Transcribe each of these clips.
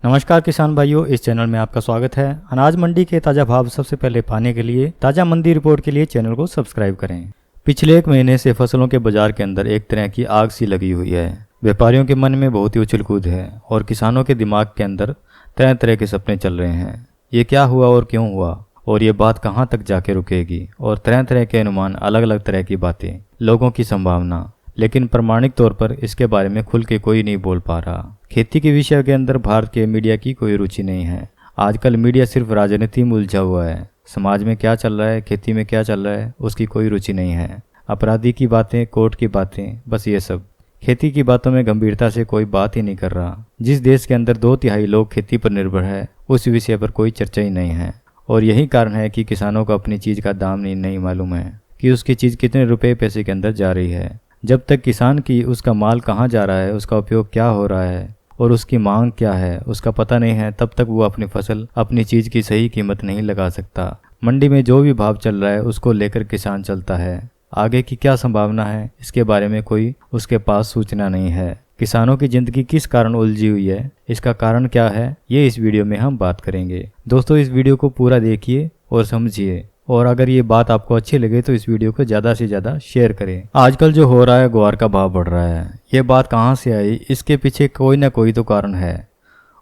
नमस्कार किसान भाइयों, इस चैनल में आपका स्वागत है। अनाज मंडी के ताज़ा भाव सबसे पहले पाने के लिए ताज़ा मंडी रिपोर्ट के लिए चैनल को सब्सक्राइब करें। पिछले एक महीने से फसलों के बाजार के अंदर एक तरह की आग सी लगी हुई है। व्यापारियों के मन में बहुत ही उछल कूद है और किसानों के दिमाग के अंदर तरह तरह के सपने चल रहे हैं। ये क्या हुआ और क्यों हुआ और ये बात कहाँ तक जाके रुकेगी, और तरह तरह के अनुमान, अलग अलग तरह की बातें, लोगों की संभावना, लेकिन प्रमाणिक तौर पर इसके बारे में खुल के कोई नहीं बोल पा रहा। खेती के विषय के अंदर भारत के मीडिया की कोई रुचि नहीं है। आजकल मीडिया सिर्फ राजनीति में उलझा हुआ है। समाज में क्या चल रहा है, खेती में क्या चल रहा है, उसकी कोई रुचि नहीं है। अपराधी की बातें, कोर्ट की बातें, बस ये सब। खेती की बातों में गंभीरता से कोई बात ही नहीं कर रहा। जिस देश के अंदर 2/3 लोग खेती पर निर्भर है, उस विषय पर कोई चर्चा ही नहीं है। और यही कारण है कि किसानों को अपनी चीज़ का दाम नहीं मालूम है कि उसकी चीज़ कितने रुपए पैसे के अंदर जा रही है। जब तक किसान की उसका माल कहाँ जा रहा है, उसका उपयोग क्या हो रहा है और उसकी मांग क्या है, उसका पता नहीं है, तब तक वो अपनी फसल, अपनी चीज़ की सही कीमत नहीं लगा सकता। मंडी में जो भी भाव चल रहा है उसको लेकर किसान चलता है। आगे की क्या संभावना है, इसके बारे में कोई उसके पास सूचना नहीं है। किसानों की जिंदगी किस कारण उलझी हुई है, इसका कारण क्या है, ये इस वीडियो में हम बात करेंगे। दोस्तों, इस वीडियो को पूरा देखिए और समझिए, और अगर ये बात आपको अच्छी लगे तो इस वीडियो को ज़्यादा से ज़्यादा शेयर करें। आजकल जो हो रहा है, ग्वार का भाव बढ़ रहा है, ये बात कहाँ से आई? इसके पीछे कोई ना कोई तो कारण है,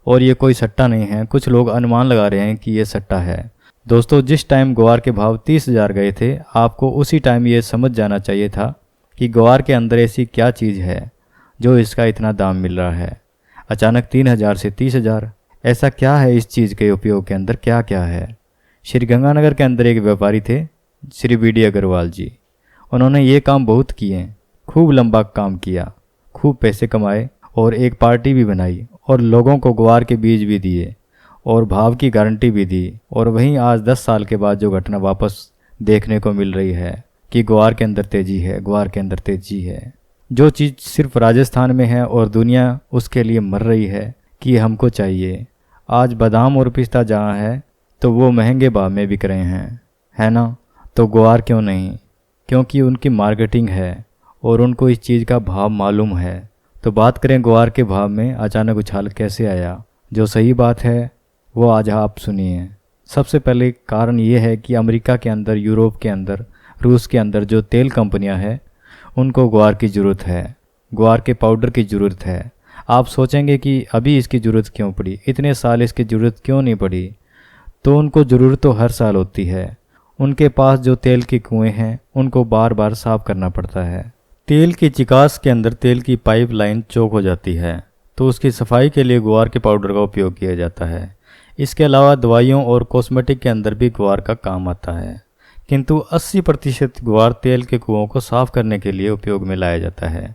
और ये कोई सट्टा नहीं है। कुछ लोग अनुमान लगा रहे हैं कि ये सट्टा है। दोस्तों, जिस टाइम ग्वार के भाव 30,000 गए थे, आपको उसी टाइम ये समझ जाना चाहिए था कि ग्वार के अंदर ऐसी क्या चीज़ है जो इसका इतना दाम मिल रहा है। अचानक 3,000 से 30,000, ऐसा क्या है इस चीज़ के उपयोग के अंदर, क्या क्या है? श्रीगंगानगर के अंदर एक व्यापारी थे, श्री बीडी अग्रवाल जी। उन्होंने ये काम बहुत किए, खूब लंबा काम किया, खूब पैसे कमाए और एक पार्टी भी बनाई और लोगों को ग्वार के बीज भी दिए और भाव की गारंटी भी दी। और वहीं आज 10 साल के बाद जो घटना वापस देखने को मिल रही है कि ग्वार के अंदर तेजी है, ग्वार के अंदर तेजी है। जो चीज़ सिर्फ राजस्थान में है और दुनिया उसके लिए मर रही है कि हमको चाहिए। आज बादाम और पिस्ता जहाँ है तो वो महंगे भाव में बिक रहे हैं, है ना? तो ग्वार क्यों नहीं? क्योंकि उनकी मार्केटिंग है और उनको इस चीज़ का भाव मालूम है। तो बात करें ग्वार के भाव में अचानक उछाल कैसे आया। जो सही बात है वो आज आप सुनिए। सबसे पहले कारण ये है कि अमेरिका के अंदर, यूरोप के अंदर, रूस के अंदर जो तेल कंपनियां हैं, उनको ग्वार की ज़रूरत है, ग्वार के पाउडर की ज़रूरत है। आप सोचेंगे कि अभी इसकी ज़रूरत क्यों पड़ी, इतने साल इसकी ज़रूरत क्यों नहीं पड़ी? तो उनको ज़रूरत तो हर साल होती है। उनके पास जो तेल के कुएं हैं उनको बार बार साफ़ करना पड़ता है। तेल की चिकास के अंदर तेल की पाइपलाइन चौक हो जाती है, तो उसकी सफाई के लिए ग्वार के पाउडर का उपयोग किया जाता है। इसके अलावा दवाइयों और कॉस्मेटिक के अंदर भी ग्वार का काम आता है। किंतु 80% ग्वार तेल के कुओं को साफ़ करने के लिए उपयोग में लाया जाता है,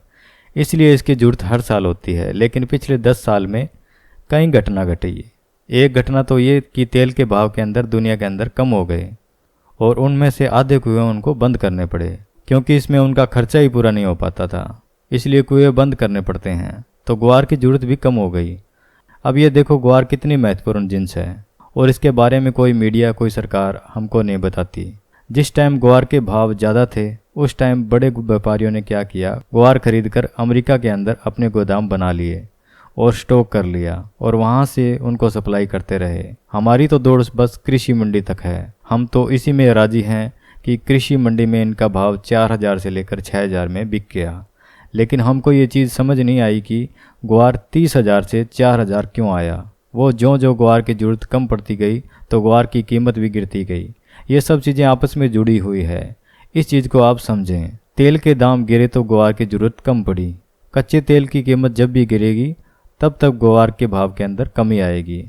इसलिए इसकी ज़रूरत हर साल होती है। लेकिन पिछले 10 साल में कई घटना घटी। एक घटना तो ये कि तेल के भाव के अंदर दुनिया के अंदर कम हो गए और उनमें से आधे कुएं उनको बंद करने पड़े, क्योंकि इसमें उनका खर्चा ही पूरा नहीं हो पाता था, इसलिए कुएं बंद करने पड़ते हैं। तो ग्वार की ज़रूरत भी कम हो गई। अब ये देखो ग्वार कितनी महत्वपूर्ण जिन्स है और इसके बारे में कोई मीडिया, कोई सरकार हमको नहीं बताती। जिस टाइम ग्वार के भाव ज़्यादा थे, उस टाइम बड़े व्यापारियों ने क्या किया, ग्वार खरीद कर अमेरिका के अंदर अपने गोदाम बना लिए और स्टॉक कर लिया और वहाँ से उनको सप्लाई करते रहे। हमारी तो दौड़ बस कृषि मंडी तक है। हम तो इसी में राजी हैं कि कृषि मंडी में इनका भाव 4,000 से लेकर 6,000 में बिक गया। लेकिन हमको ये चीज़ समझ नहीं आई कि ग्वार 30,000 से 4,000 क्यों आया। वो जो ग्वार की ज़रूरत कम पड़ती गई तो ग्वार की कीमत भी गिरती गई। ये सब चीज़ें आपस में जुड़ी हुई है, इस चीज़ को आप समझें। तेल के दाम गिरे तो ग्वार की ज़रूरत कम पड़ी। कच्चे तेल की कीमत जब भी गिरेगी तब तक ग्वार के भाव के अंदर कमी आएगी।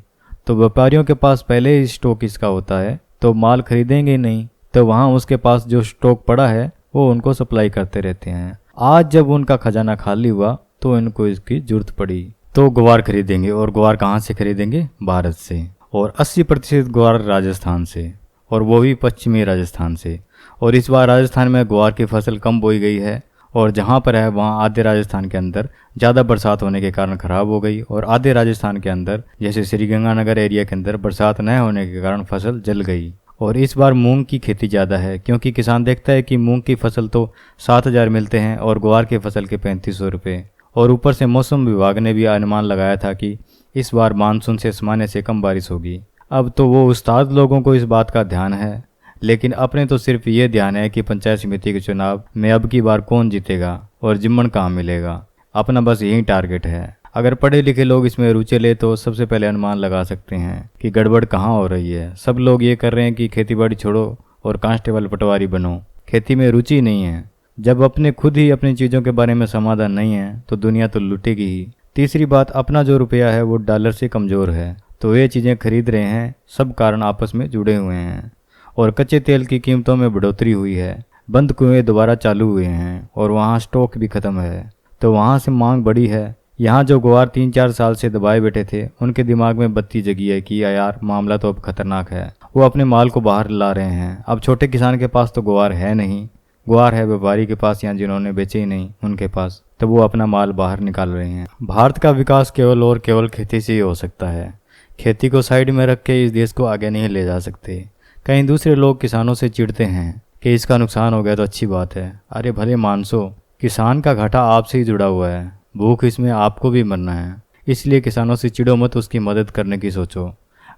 तो व्यापारियों के पास पहले ही स्टॉक इसका होता है, तो माल खरीदेंगे नहीं, तो वहाँ उसके पास जो स्टॉक पड़ा है वो उनको सप्लाई करते रहते हैं। आज जब उनका खजाना खाली हुआ तो इनको इसकी ज़रूरत पड़ी, तो ग्वार खरीदेंगे। और ग्वार कहाँ से खरीदेंगे? भारत से। और 80% ग्वार राजस्थान से, और वो भी पश्चिमी राजस्थान से। और इस बार राजस्थान में ग्वार की फसल कम बोई गई है, और जहाँ पर है वहाँ आधे राजस्थान के अंदर ज़्यादा बरसात होने के कारण ख़राब हो गई, और आधे राजस्थान के अंदर जैसे श्रीगंगानगर एरिया के अंदर बरसात न होने के कारण फसल जल गई। और इस बार मूंग की खेती ज़्यादा है, क्योंकि किसान देखता है कि मूंग की फसल तो 7,000 मिलते हैं और ग्वार की फसल के 3,500 रुपये। और ऊपर से मौसम विभाग ने भी अनुमान लगाया था कि इस बार मानसून से सामान्य से कम बारिश होगी। अब तो वो उस्ताद लोगों को इस बात का ध्यान है, लेकिन अपने तो सिर्फ ये ध्यान है कि पंचायत समिति के चुनाव में अब की बार कौन जीतेगा और जिम्मन कहाँ मिलेगा। अपना बस यही टारगेट है। अगर पढ़े लिखे लोग इसमें रुचि ले तो सबसे पहले अनुमान लगा सकते हैं कि गड़बड़ कहाँ हो रही है। सब लोग ये कर रहे हैं कि खेतीबाड़ी छोड़ो और कांस्टेबल पटवारी बनो। खेती में रुचि नहीं है। जब अपने खुद ही अपनी चीज़ों के बारे में समाधान नहीं है तो दुनिया तो लुटेगी ही। तीसरी बात, अपना जो रुपया है वो डॉलर से कमज़ोर है, तो ये चीज़ें खरीद रहे हैं। सब कारण आपस में जुड़े हुए हैं और कच्चे तेल की कीमतों में बढ़ोतरी हुई है। बंद कुएं दोबारा चालू हुए हैं और वहाँ स्टॉक भी ख़त्म है, तो वहाँ से मांग बढ़ी है। यहाँ जो गुआर 3-4 साल से दबाए बैठे थे, उनके दिमाग में बत्ती जगी है कि यार मामला तो अब खतरनाक है। वो अपने माल को बाहर ला रहे हैं। अब छोटे किसान के पास तो गुआर है नहीं, गुआर है व्यापारी के पास या जिन्होंने बेचे ही नहीं उनके पास, तो वो अपना माल बाहर निकाल रहे हैं। भारत का विकास केवल और केवल खेती से ही हो सकता है। खेती को साइड में रख के इस देश को आगे नहीं ले जा सकते। कहीं दूसरे लोग किसानों से चिढ़ते हैं कि इसका नुकसान हो गया तो अच्छी बात है। अरे भले मानसो, किसान का घाटा आपसे ही जुड़ा हुआ है। भूख इसमें आपको भी मरना है, इसलिए किसानों से चिढ़ो मत, उसकी मदद करने की सोचो।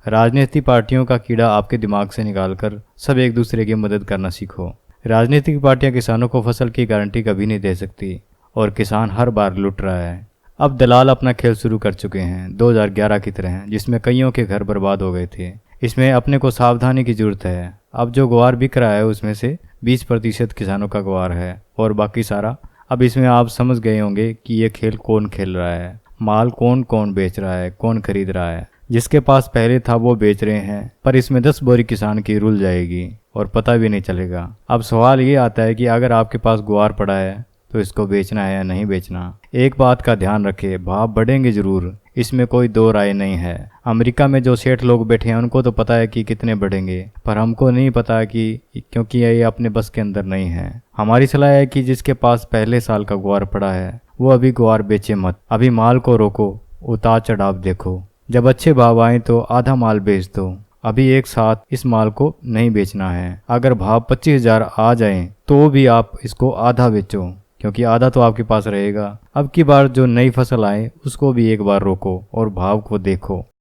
राजनीतिक पार्टियों का कीड़ा आपके दिमाग से निकालकर सब एक दूसरे की मदद करना सीखो। राजनीतिक पार्टियां किसानों को फसल की गारंटी कभी नहीं दे सकती और किसान हर बार लुट रहा है। अब दलाल अपना खेल शुरू कर चुके हैं 2011 की तरह, जिसमें कईयों के घर बर्बाद हो गए थे। इसमें अपने को सावधानी की जरूरत है। अब जो गुआर बिक रहा है उसमें से 20% किसानों का गुआर है और बाकी सारा। अब इसमें आप समझ गए होंगे कि ये खेल कौन खेल रहा है, माल कौन कौन बेच रहा है, कौन खरीद रहा है। जिसके पास पहले था वो बेच रहे हैं, पर इसमें 10 बोरी किसान की रुल जाएगी और पता भी नहीं चलेगा। अब सवाल ये आता है कि अगर आपके पास गुआर पड़ा है तो इसको बेचना है या नहीं बेचना। एक बात का ध्यान रखें, भाव बढ़ेंगे जरूर, इसमें कोई दो राय नहीं है। अमेरिका में जो सेठ लोग बैठे हैं उनको तो पता है कि कितने बढ़ेंगे, पर हमको नहीं पता कि क्योंकि ये अपने बस के अंदर नहीं है। हमारी सलाह है कि जिसके पास पहले साल का गुआर पड़ा है वो अभी गुआर बेचे मत। अभी माल को रोको, उतार चढ़ाव देखो। जब अच्छे भाव आए तो आधा माल बेच दो। अभी एक साथ इस माल को नहीं बेचना है। अगर भाव 25,000 आ जाए तो भी आप इसको आधा बेचो, क्योंकि आधा तो आपके पास रहेगा। अब की बार जो नई फसल आए उसको भी एक बार रोको और भाव को देखो।